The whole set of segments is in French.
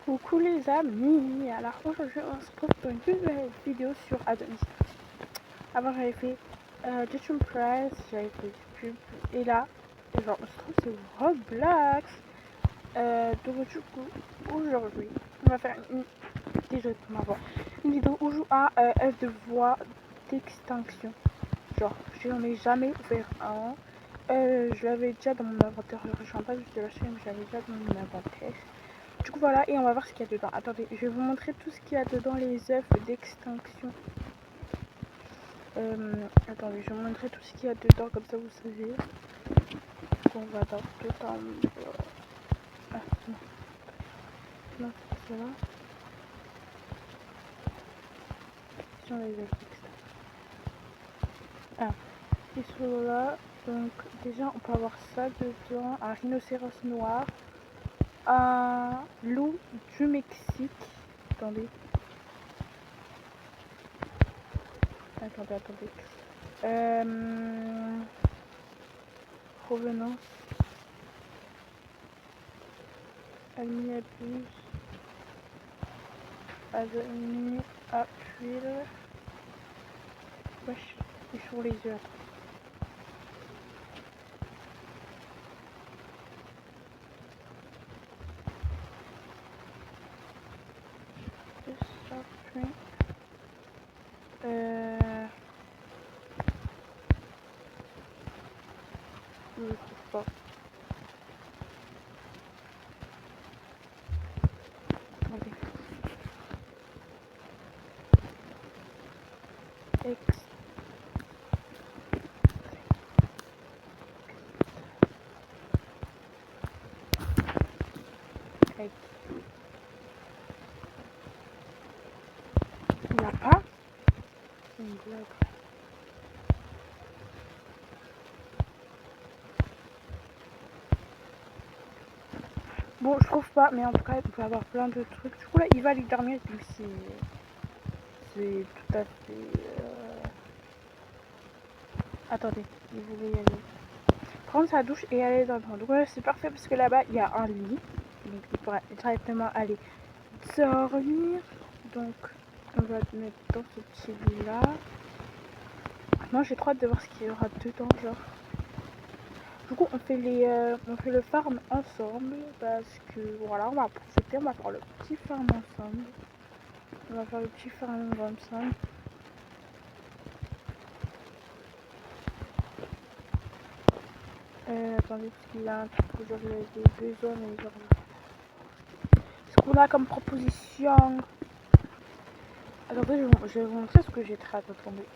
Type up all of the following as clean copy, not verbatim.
Coucou les amis, alors aujourd'hui on se retrouve pour une nouvelle vidéo sur Adonis. Avant j'avais fait Judgment Price, j'avais fait du pub, et là, genre on se trouve sur Roblox. Donc du coup, aujourd'hui, on va faire une vidéo où je joue à F de voix d'extinction. Genre, j'en ai jamais ouvert un. Je l'avais déjà dans mon inventaire, je ne rejoins pas juste de la chaîne, mais j'avais déjà dans mon inventaire. Du coup voilà, et on va voir ce qu'il y a dedans. Attendez, je vais vous montrer tout ce qu'il y a dedans, les œufs d'extinction. Attendez, je vais vous montrer tout ce qu'il y a dedans, comme ça vous savez. On va dans tout en... Ah, non. Non, c'est pas cela. Sur les œufs d'extinction. Ah, ils sont là. Donc déjà, on peut avoir ça dedans. Un rhinocéros noir. Un loup du Mexique. Attendez. Attendez. Provenance. Aluminiabus. Azonie à huile. Wesh, ils sont les yeux. Je ne trouve pas. Attendez. Il n'y a pas une blague. Bon, je trouve pas, mais en tout cas, il peut y avoir plein de trucs. Du coup, là, il va aller dormir, donc c'est tout à fait... Attendez, il voulait y aller. Prendre sa douche et aller dans le bain. Donc là, c'est parfait parce que là-bas, il y a un lit. Donc, il pourra directement aller dormir. Donc, on va le mettre dans ce petit lit-là. Moi, j'ai trop hâte de voir ce qu'il y aura dedans, genre. Du coup, on fait le farm ensemble parce que voilà, on va profiter, on va faire le petit farm ensemble. On va faire le petit farm ensemble. Attendez, parce qu'il a un truc que j'avais besoin, mais genre... Ce qu'on a comme proposition... Attendez, je vais vous montrer ce que j'ai très hâte de tomber.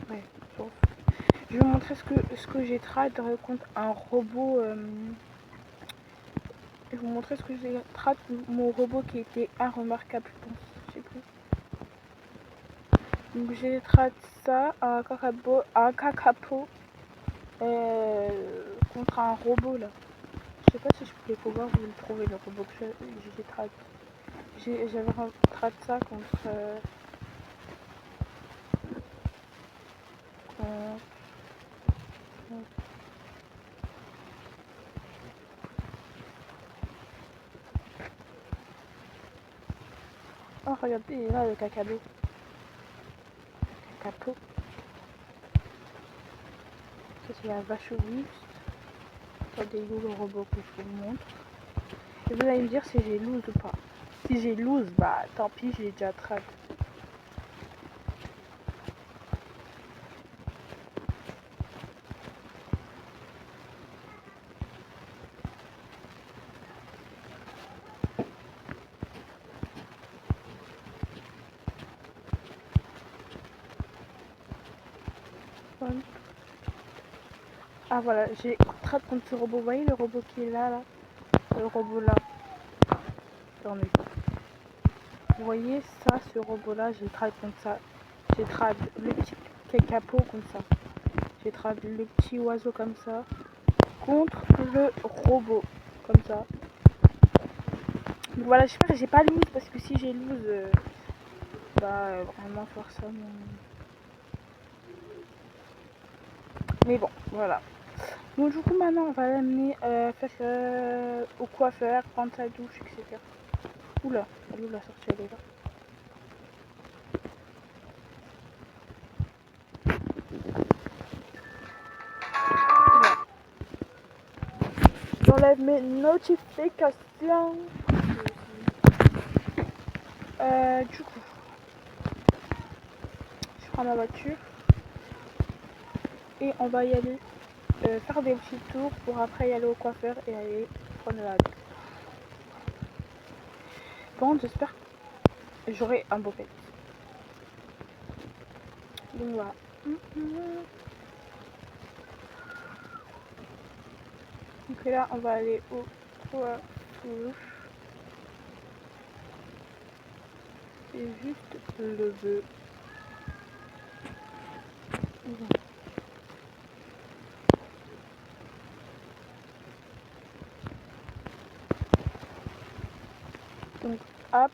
Ouais, sauf. Je vais vous montrer ce que j'ai très hâte de raconter un robot... Je vais vous montrer ce que j'ai très hâte de mon robot qui était remarquable, je pense. Je sais plus. Donc j'ai traité ça, un cacapo contre un robot là. Je sais pas si je peux pouvoir vous le trouver, le robot que j'ai traité. J'avais traité ça contre... Oh regardez, il est là le cacapo. Cacapo. Ça c'est la vache auguste. Regardez où le robot que je vous montre. Et vous allez me dire si j'ai loose ou pas. Si j'ai loose, bah tant pis, j'ai déjà traité. Ah voilà, j'ai traité contre ce robot. Vous voyez le robot qui est là, le robot là. Attendez. Vous voyez ça, ce robot là, j'ai trade contre ça. J'ai trade le petit cacapo comme ça. J'ai trade le petit oiseau comme ça. Contre le robot. Comme ça. Donc voilà, j'espère que j'ai pas loose parce que si j'ai loose, bah vraiment faire ça. Mais bon, voilà. Bon, du coup, maintenant, on va l'amener faire au coiffeur, prendre sa douche, etc. Oula, elle est où la sortie? Elle est là. Oula. J'enlève mes notifications. Du coup, je prends ma voiture et on va y aller faire des petits tours pour après y aller au coiffeur et aller prendre la douche. Bon, j'espère que j'aurai un beau pet. Donc voilà. Donc là, on va aller au coiffeur. C'est juste le vœu. Donc, hop.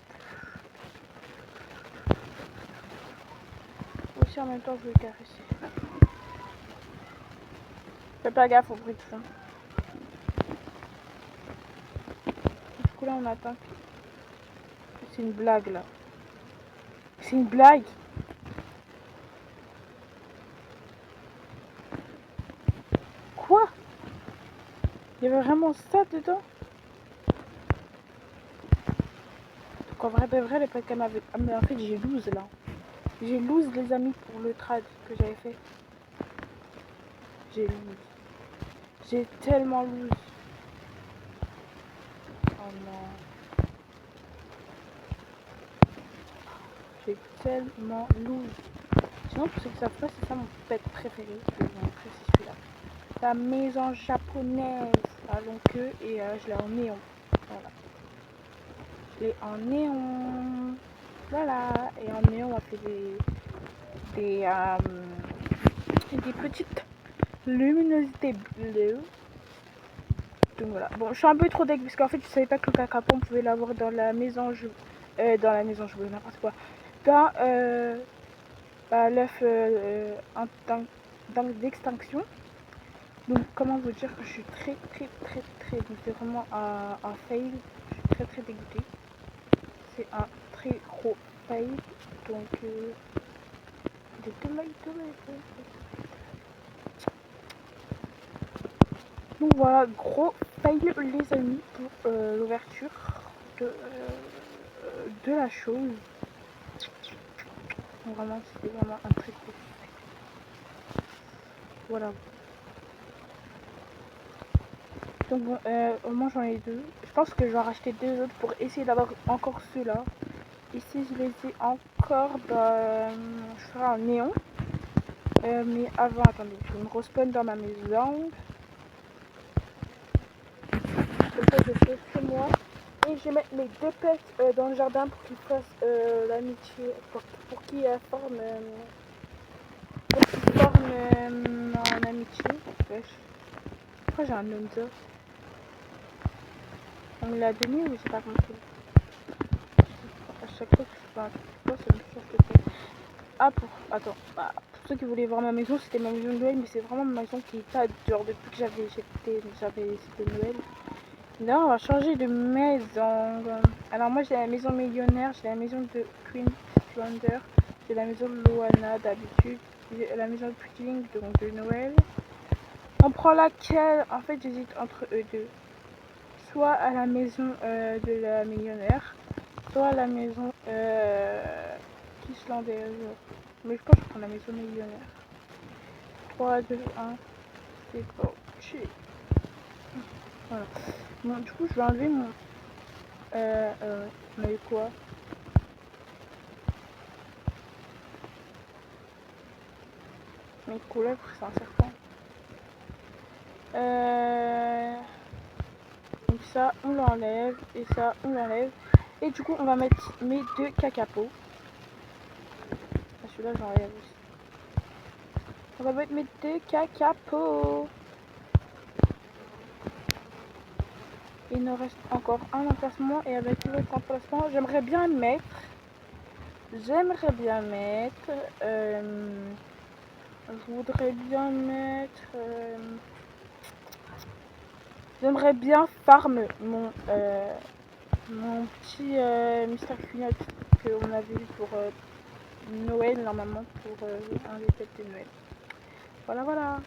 Aussi en même temps, je vais caresser. Fais pas gaffe au bruit de fond. Du coup, là, on attend. C'est une blague, là. C'est une blague. Quoi? Il y avait vraiment ça dedans? Donc, en vrai de vrai, les potes qu'elle m'avait... Ah, mais en fait, j'ai lose, là. J'ai lose, les amis, pour le trad que j'avais fait. J'ai lose. J'ai tellement lose. Oh non. J'ai tellement lose. Sinon, pour ceux qui savent pas, c'est ça mon pet préféré. Je vais vous montrer, c'est celui-là. La maison japonaise à longue queue et je l'ai en néon. Voilà. Je l'ai en néon. Voilà. Et en néon, on a fait des petites luminosités bleues. Donc voilà. Bon, je suis un peu trop deg parce qu'en fait, je savais pas que le cacapon pouvait l'avoir dans la maison. Dans la maison, je voulais n'importe quoi. Dans l'œuf d'extinction. Donc, comment vous dire que je suis très, c'est vraiment un fail. Je suis très dégoûtée. C'est un très gros fail. Donc, donc voilà, gros fail les amis pour l'ouverture de la chose. Donc, vraiment, c'était vraiment un très gros fail. Voilà. Donc bon, au moins j'en ai deux. Je pense que je vais en racheter deux autres pour essayer d'avoir encore ceux-là. Ici je les ai encore, je ferai un néon. Mais avant, attendez, je vais me respawn dans ma maison. Comme ça je fais chez moi. Et je vais mettre mes deux pets dans le jardin pour qu'ils fassent l'amitié, pour qu'ils forment, en amitié. Wesh. Pourquoi j'ai un Lonzo? On me l'a donné ou j'ai pas compris? À chaque fois que je fais un truc, ça me change de tête. Ah, attends, pour ceux qui voulaient voir ma maison, c'était ma maison de Noël, mais c'est vraiment ma maison qui date, genre depuis que c'était Noël. Là, on va changer de maison. Alors moi, j'ai la maison millionnaire, j'ai la maison de Queen Splendor, j'ai la maison de Loana d'habitude, j'ai la maison de Pudding, donc de Noël. On prend laquelle? En fait, j'hésite entre eux deux. Soit à la maison de la millionnaire, soit à la maison islandaise. Mais je pense que je prends la maison millionnaire. 3, 2, 1, c'est parti. Voilà. Bon, du coup, je vais enlever mon... mais quoi? Mes couleurs, c'est un serpent. Donc ça, on l'enlève. Et ça, on l'enlève. Et du coup, on va mettre mes deux cacapots. Celui-là, j'enlève aussi. On va mettre mes deux cacapots. Il nous reste encore un emplacement. Et avec l'autre emplacement, j'aimerais bien mettre... je voudrais bien mettre... J'aimerais bien farm mon petit Mr. Cunot qu'on avait eu pour Noël, normalement, pour un des fêtes de Noël. Voilà, voilà.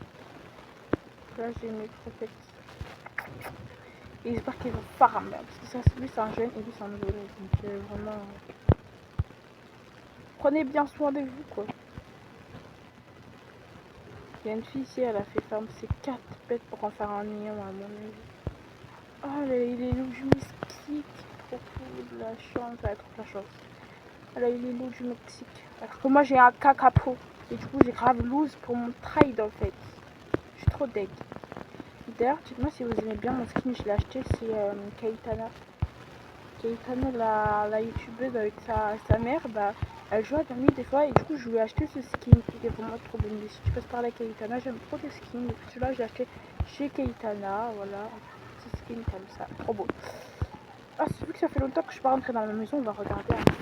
Là, j'ai mes prophètes. Et j'espère qu'ils vont farm. Parce que ça, lui, c'est un jeune et lui, c'est un nouveau. Donc, vraiment. Prenez bien soin de vous, quoi. Il y a une fille ici, elle a fait farm ses 4 bêtes pour en faire un million, à mon avis. Oh, il est loup du Mexique. Trop cool, la chance. Elle a trop la chance. Elle a eu les loups du Mexique. Alors que moi, j'ai un cacapo. Et du coup, j'ai grave loose pour mon trade, en fait. Je suis trop deg. D'ailleurs, dites-moi si vous aimez bien mon skin. Je l'ai acheté, c'est Kaitana. Kaitana, la youtubeuse avec sa mère, bah, elle joue à Dami des fois. Et du coup, je lui ai acheté ce skin qui est pour moi trop bon. Mais si tu passes par la Kaitana, j'aime trop tes skins. Donc celui-là, je l'ai acheté chez Kaitana. Voilà, un petit skin comme ça. Trop beau. Ah, vu que ça fait longtemps que je suis pas rentrée dans la maison, on va regarder un peu.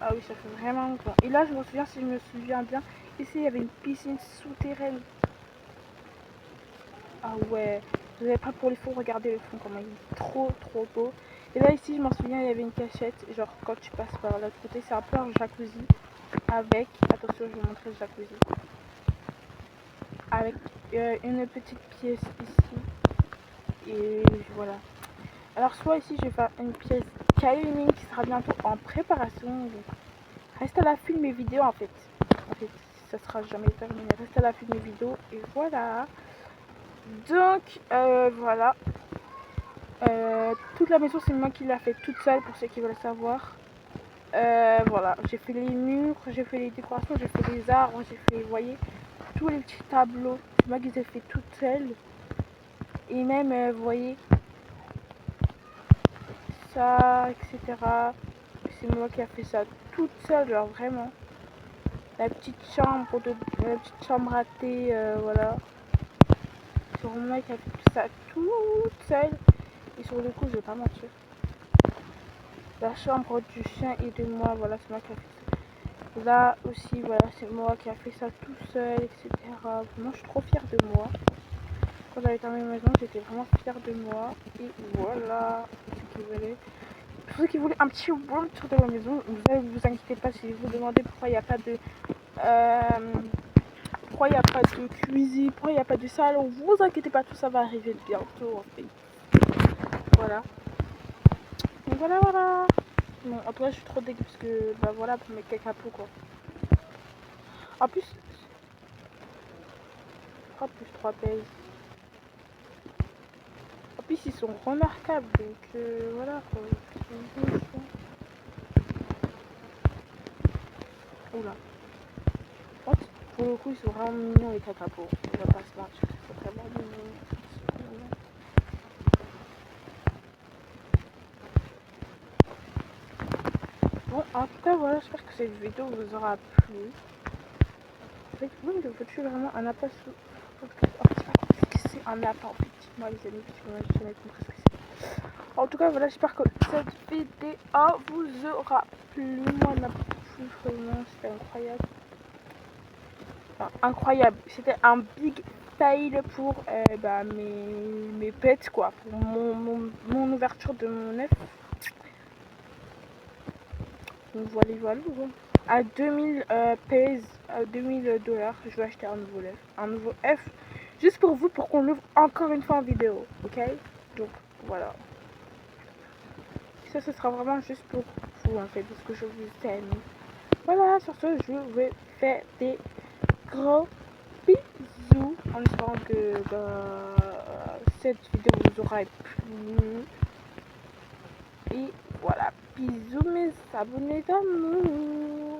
Ah oui, ça fait vraiment longtemps. Et là, je me souviens, si je me souviens bien, ici, il y avait une piscine souterraine. Ah ouais, vous n'avez pas pour les faux, regardez le fond, comment il est trop beau. Et là, ici, je m'en souviens, il y avait une cachette. Genre, quand tu passes par l'autre côté, c'est un peu un jacuzzi. Avec, attention, je vais vous montrer le jacuzzi. Avec une petite pièce ici. Et voilà. Alors, soit ici, je vais faire une pièce gaming qui sera bientôt en préparation. Donc, reste à l'affût de mes vidéos en fait. En fait, ça sera jamais terminé. Reste à l'affût de mes vidéos. Et voilà. Donc, voilà. Toute la maison, c'est moi qui l'a fait toute seule pour ceux qui veulent savoir. Voilà. J'ai fait les murs, j'ai fait les décorations, j'ai fait les arbres, j'ai fait, vous voyez, tous les petits tableaux. C'est moi qui les ai fait toute seule. Et même, vous voyez, ça, etc. C'est moi qui a fait ça toute seule, genre vraiment. La petite chambre à thé, voilà. C'est vraiment moi qui a fait ça toute seule. Et sur le coup, je vais pas mentir. La chambre du chien et de moi, voilà, c'est moi qui a fait ça. Là aussi, voilà, c'est moi qui a fait ça tout seul, etc. Vraiment, je suis trop fière de moi. Quand j'avais terminé ma maison, j'étais vraiment fière de moi. Et voilà, pour ceux qui voulaient un petit room tour de la maison, ne vous inquiétez pas si vous demandez pourquoi il n'y a pas de pourquoi il n'y a pas de cuisine, pourquoi il n'y a pas de salon, vous inquiétez pas, tout ça va arriver bientôt en fait. Voilà. Donc voilà, voilà. Bon, en tout cas, je suis trop dégueu parce que, bah voilà, pour mes cacapo quoi. En plus, 3 plus 3 pèse. En plus, ils sont remarquables, donc voilà quoi. Oula. Pour le coup, ils sont vraiment mignons les cacapos. On va pas se mentir, ils sont vraiment mignons. Bon, en tout cas, voilà, j'espère que cette vidéo vous aura plu. Avec vous, je suis vraiment un appât sous. C'est un appât en fait. Dites-moi les amis, parce que moi j'ai jamais compris ce que c'est. En tout cas, voilà, j'espère que cette vidéo vous aura plu. Moi, ma plus vraiment, c'était incroyable. Enfin, incroyable. C'était un big fail pour bah, mes pets, quoi. Pour mon ouverture de mon œuf. Donc voilà, voilà. À 2000 pays, à 2000 $, je vais acheter un nouveau œuf. Juste pour vous, pour qu'on l'ouvre encore une fois en vidéo. Ok? Donc voilà. Ça, ce sera vraiment juste pour vous en fait, parce que je vous aime. Voilà, sur ce, je vais faire des gros bisous en espérant que cette vidéo vous aura plu. Et voilà, bisous mes abonnés d'amour.